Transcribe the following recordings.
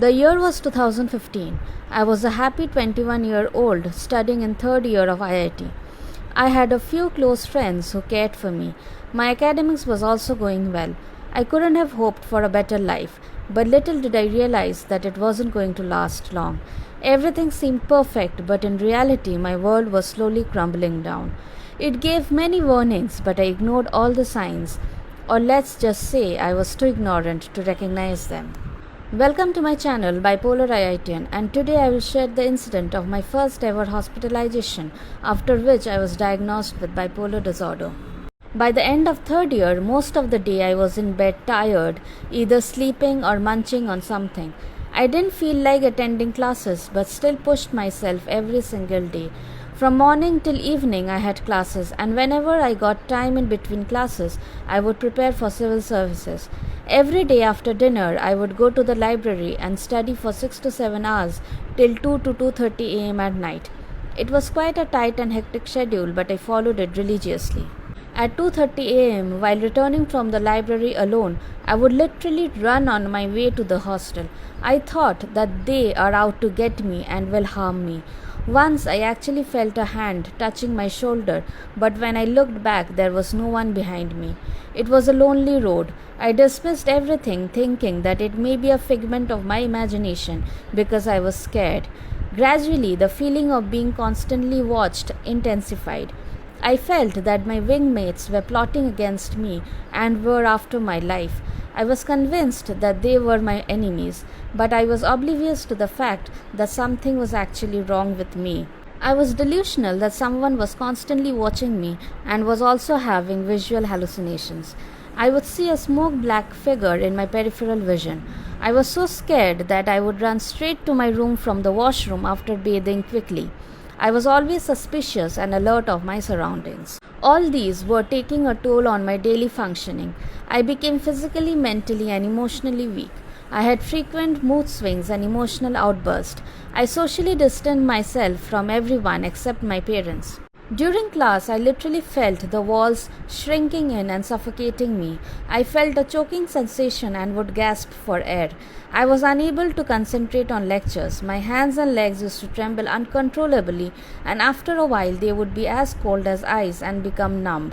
The year was 2015. I was a happy 21-year-old studying in third year of IIT. I had a few close friends who cared for me. My academics was also going well. I couldn't have hoped for a better life, but little did I realize that it wasn't going to last long. Everything seemed perfect, but in reality, my world was slowly crumbling down. It gave many warnings, but I ignored all the signs, or let's just say I was too ignorant to recognize them. Welcome to my channel BipolarIITian, and today I will share the incident of my first ever hospitalization, after which I was diagnosed with bipolar disorder. By the end of third year, most of the day I was in bed tired, either sleeping or munching on something. I didn't feel like attending classes but still pushed myself every single day. From morning till evening I had classes, and whenever I got time in between classes, I would prepare for civil services. Every day after dinner, I would go to the library and study for 6 to 7 hours till 2 to 2:30 am at night. It was quite a tight and hectic schedule, but I followed it religiously. At 2:30 am, while returning from the library alone, I would literally run on my way to the hostel. I thought that they are out to get me and will harm me. Once I actually felt a hand touching my shoulder, but when I looked back, there was no one behind me. It was a lonely road. I dismissed everything, thinking that it may be a figment of my imagination because I was scared. Gradually, the feeling of being constantly watched intensified. I felt that my wingmates were plotting against me and were after my life. I was convinced that they were my enemies, but I was oblivious to the fact that something was actually wrong with me. I was delusional that someone was constantly watching me and was also having visual hallucinations. I would see a smoke black figure in my peripheral vision. I was so scared that I would run straight to my room from the washroom after bathing quickly. I was always suspicious and alert of my surroundings. All these were taking a toll on my daily functioning. I became physically, mentally, and emotionally weak. I had frequent mood swings and emotional outbursts. I socially distanced myself from everyone except my parents. During class, I literally felt the walls shrinking in and suffocating me. I felt a choking sensation and would gasp for air. I was unable to concentrate on lectures. My hands and legs used to tremble uncontrollably, and after a while they would be as cold as ice and become numb.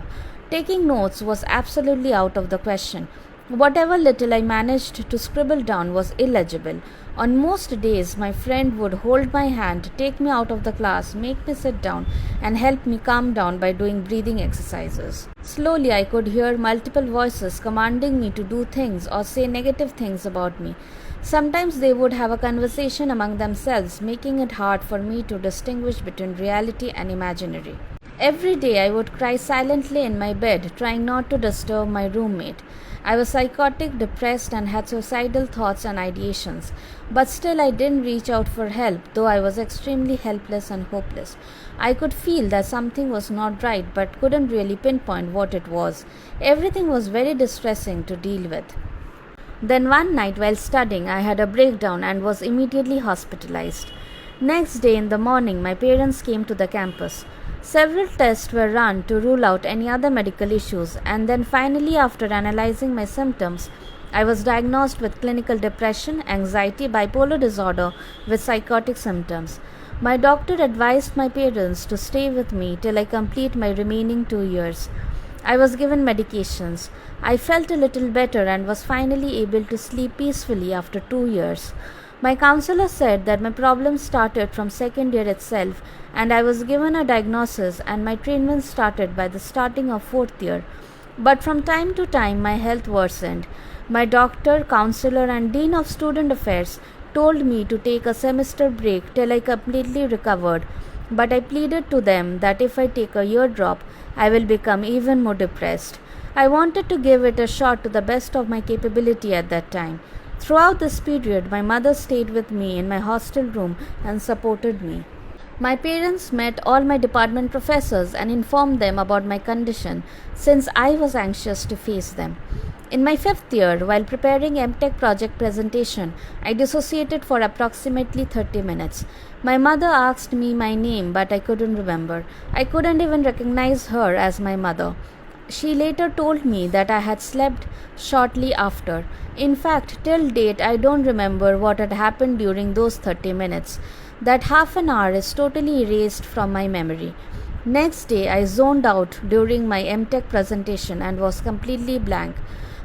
Taking notes was absolutely out of the question. Whatever little I managed to scribble down was illegible. On most days, my friend would hold my hand, take me out of the class, make me sit down, and help me calm down by doing breathing exercises. Slowly, I could hear multiple voices commanding me to do things or say negative things about me. Sometimes they would have a conversation among themselves, making it hard for me to distinguish between reality and imaginary. Every day I would cry silently in my bed, trying not to disturb my roommate. I was psychotic, depressed, and had suicidal thoughts and ideations. But still I didn't reach out for help, though I was extremely helpless and hopeless. I could feel that something was not right, but couldn't really pinpoint what it was. Everything was very distressing to deal with. Then one night while studying, I had a breakdown and was immediately hospitalized. Next day in the morning, my parents came to the campus. Several tests were run to rule out any other medical issues, and then finally, after analyzing my symptoms, I was diagnosed with clinical depression, anxiety, bipolar disorder with psychotic symptoms. My doctor advised my parents to stay with me till I complete my remaining 2 years. I was given medications. I felt a little better and was finally able to sleep peacefully after 2 years. My counselor said that my problems started from second year itself, and I was given a diagnosis and my treatment started by the starting of fourth year. But from time to time my health worsened. My doctor, counselor, and dean of student affairs told me to take a semester break till I completely recovered, but I pleaded to them that if I take a year drop, I will become even more depressed. I wanted to give it a shot to the best of my capability at that time. Throughout this period, my mother stayed with me in my hostel room and supported me. My parents met all my department professors and informed them about my condition, since I was anxious to face them. In my fifth year, while preparing MTech project presentation, I dissociated for approximately 30 minutes. My mother asked me my name, but I couldn't remember. I couldn't even recognize her as my mother. She later told me that I had slept shortly after. In fact, till date, I don't remember what had happened during those 30 minutes. That half an hour is totally erased from my memory. Next day, I zoned out during my MTech presentation and was completely blank.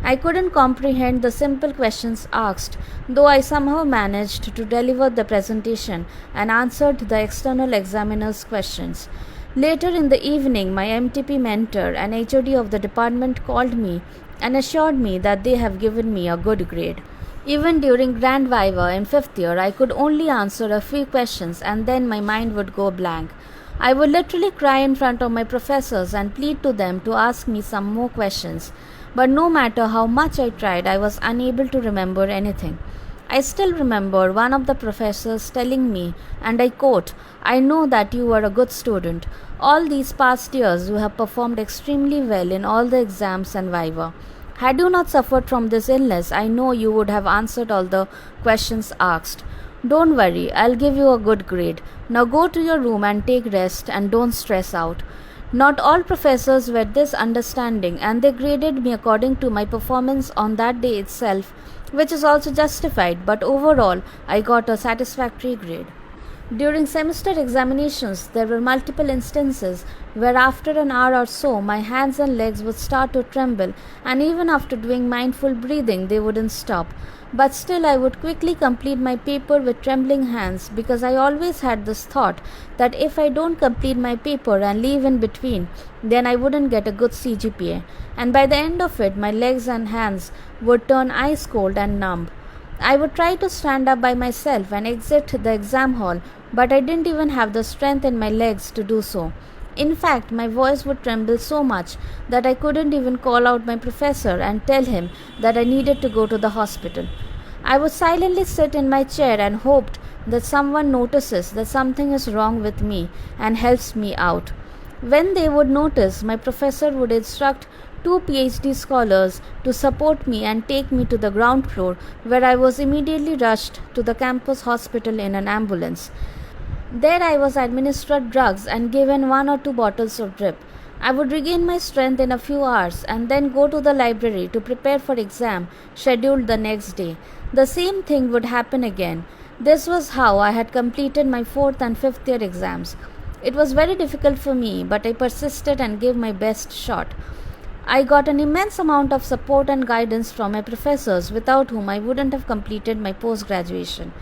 I couldn't comprehend the simple questions asked, though I somehow managed to deliver the presentation and answered the external examiner's questions. Later in the evening, my MTP mentor and HOD of the department called me and assured me that they have given me a good grade. Even during Grand Viva in 5th year, I could only answer a few questions and then my mind would go blank. I would literally cry in front of my professors and plead to them to ask me some more questions. But no matter how much I tried, I was unable to remember anything. I still remember one of the professors telling me, and I quote, "I know that you were a good student. All these past years you have performed extremely well in all the exams and viva. Had you not suffered from this illness, I know you would have answered all the questions asked. Don't worry, I'll give you a good grade. Now go to your room and take rest and don't stress out." Not all professors were this understanding, and they graded me according to my performance on that day itself, which is also justified, but overall, I got a satisfactory grade. During semester examinations, there were multiple instances where after an hour or so, my hands and legs would start to tremble, and even after doing mindful breathing, they wouldn't stop. But still, I would quickly complete my paper with trembling hands because I always had this thought that if I don't complete my paper and leave in between, then I wouldn't get a good CGPA. And by the end of it, my legs and hands would turn ice cold and numb. I would try to stand up by myself and exit the exam hall, but I didn't even have the strength in my legs to do so. In fact, my voice would tremble so much that I couldn't even call out my professor and tell him that I needed to go to the hospital. I would silently sit in my chair and hoped that someone notices that something is wrong with me and helps me out. When they would notice, my professor would instruct 2 PhD scholars to support me and take me to the ground floor, where I was immediately rushed to the campus hospital in an ambulance. There I was administered drugs and given 1 or 2 bottles of drip. I would regain my strength in a few hours and then go to the library to prepare for exam scheduled the next day. The same thing would happen again. This was how I had completed my 4th and 5th year exams. It was very difficult for me, but I persisted and gave my best shot. I got an immense amount of support and guidance from my professors, without whom I wouldn't have completed my post-graduation.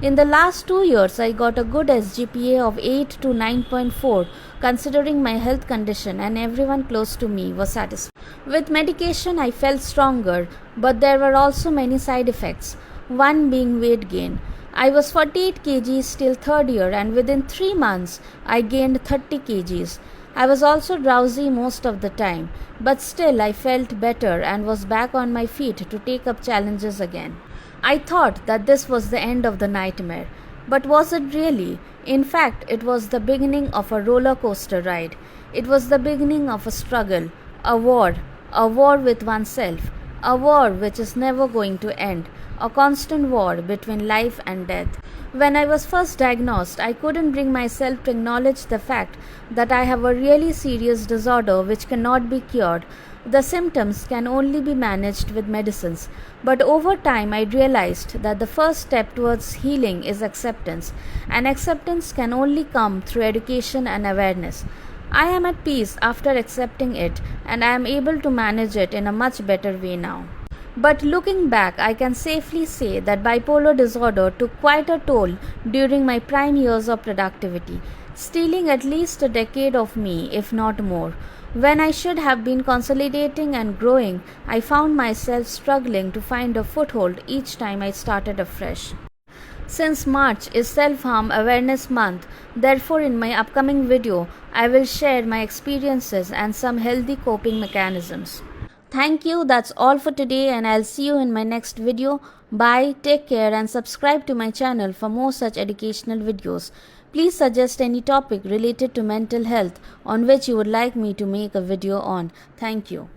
In the last 2 years, I got a good SGPA of 8 to 9.4, considering my health condition, and everyone close to me was satisfied. With medication, I felt stronger, but there were also many side effects, one being weight gain. I was 48 kgs till 3rd year, and within 3 months, I gained 30 kgs. I was also drowsy most of the time, but still I felt better and was back on my feet to take up challenges again. I thought that this was the end of the nightmare, but was it really? In fact, it was the beginning of a roller coaster ride. It was the beginning of a struggle, a war with oneself, a war which is never going to end, a constant war between life and death. When I was first diagnosed, I couldn't bring myself to acknowledge the fact that I have a really serious disorder which cannot be cured. The symptoms can only be managed with medicines. But over time, I realized that the first step towards healing is acceptance, and acceptance can only come through education and awareness. I am at peace after accepting it, and I am able to manage it in a much better way now. But looking back, I can safely say that bipolar disorder took quite a toll during my prime years of productivity, stealing at least a decade of me, if not more. When I should have been consolidating and growing, I found myself struggling to find a foothold each time I started afresh. Since March is Self-Harm Awareness Month, therefore in my upcoming video, I will share my experiences and some healthy coping mechanisms. Thank you, that's all for today, and I'll see you in my next video. Bye, take care, and subscribe to my channel for more such educational videos. Please suggest any topic related to mental health on which you would like me to make a video on. Thank you.